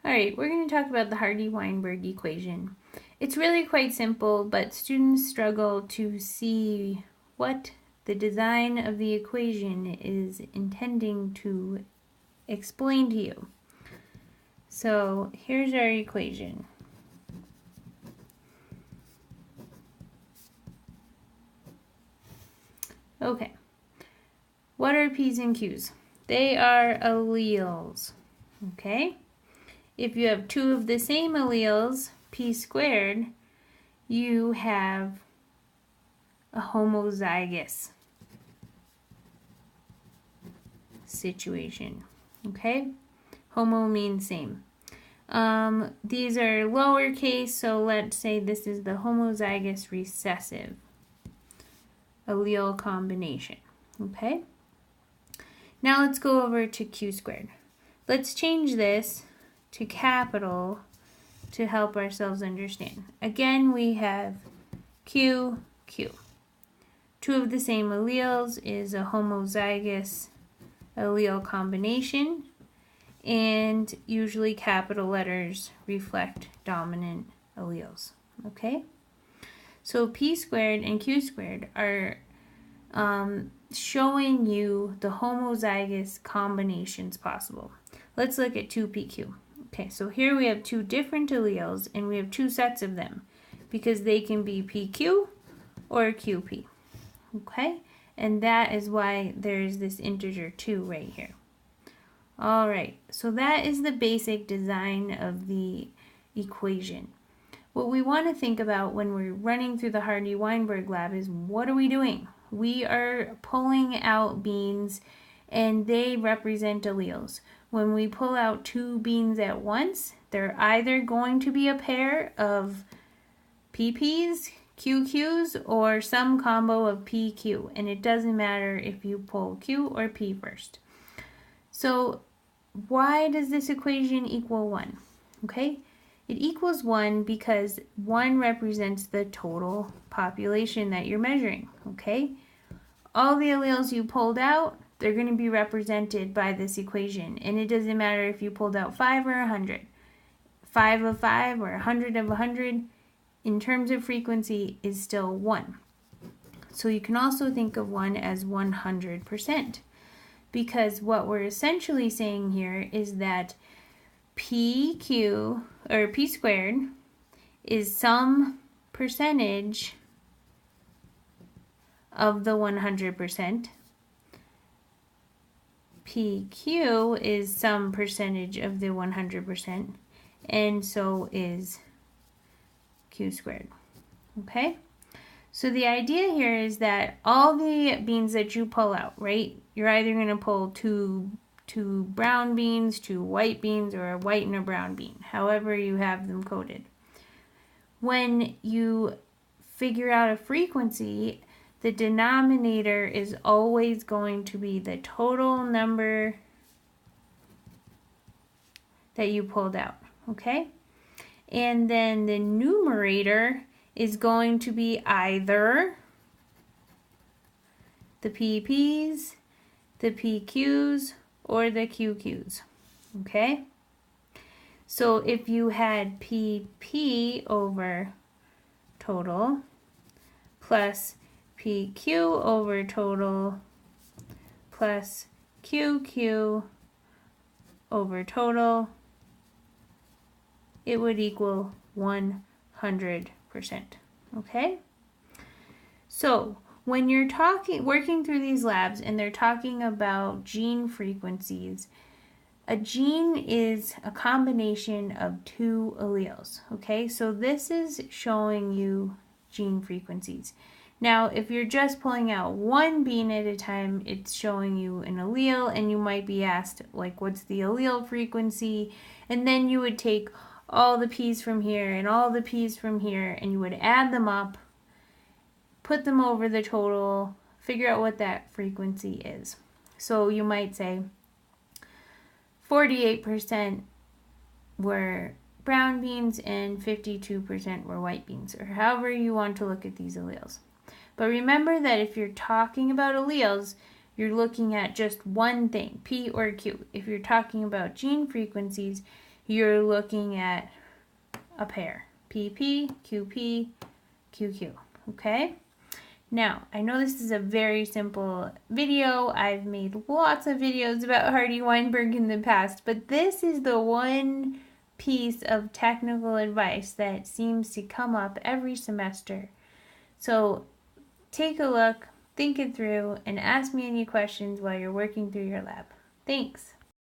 All right, we're going to talk about the Hardy-Weinberg equation. It's really quite simple, but students struggle to see what the design of the equation is intending to explain to you. So here's our equation. Okay, what are P's and Q's? They are alleles, okay? If you have two of the same alleles, P squared, you have a homozygous situation, okay? Homo means same. These are lowercase, so let's say this is the homozygous recessive allele combination, okay? Now let's go over to Q squared. Let's change this to capital to help ourselves understand. Again, we have Q, Q. Two of the same alleles is a homozygous allele combination, and usually capital letters reflect dominant alleles, okay? So P squared and Q squared are showing you the homozygous combinations possible. Let's look at 2PQ. Okay, so here we have two different alleles, and we have two sets of them because they can be PQ or QP, okay? And that is why there's this integer 2 right here. All right, so that is the basic design of the equation. What we want to think about when we're running through the Hardy-Weinberg lab is, what are we doing? We are pulling out beans, and they represent alleles. When we pull out two beans at once, they're either going to be a pair of PPs, QQs, or some combo of PQ, and it doesn't matter if you pull Q or P first. So why does this equation equal 1? Okay, it equals 1 because 1 represents the total population that you're measuring, okay? All the alleles you pulled out, they're going to be represented by this equation, and it doesn't matter if you pulled out 5 or 100. 5 of 5 or 100 of 100, in terms of frequency, is still 1. So you can also think of 1 as 100%, because what we're essentially saying here is that PQ, or P squared, is some percentage of the 100%. PQ is some percentage of the 100%, and so is Q squared, okay? So the idea here is that all the beans that you pull out, right, you're either going to pull two brown beans, two white beans, or a white and a brown bean, however you have them coded. When you figure out a frequency, the denominator is always going to be the total number that you pulled out, okay? And then the numerator is going to be either the PPs, the PQs, or the QQs, okay? So if you had PP over total plus PQ over total plus QQ over total, it would equal 100%, okay? So when you're working through these labs and they're talking about gene frequencies, a gene is a combination of two alleles, okay? So this is showing you gene frequencies. Now, if you're just pulling out one bean at a time, it's showing you an allele, and you might be asked, like, what's the allele frequency? And then you would take all the P's from here and all the P's from here, and you would add them up, put them over the total, figure out what that frequency is. So you might say 48% were brown beans and 52% were white beans, or however you want to look at these alleles. But remember that if you're talking about alleles, you're looking at just one thing, P or Q. If you're talking about gene frequencies, you're looking at a pair. PP, QP, QQ. Okay? Now, I know this is a very simple video. I've made lots of videos about Hardy-Weinberg in the past, but this is the one piece of technical advice that seems to come up every semester. So take a look, think it through, and ask me any questions while you're working through your lab. Thanks.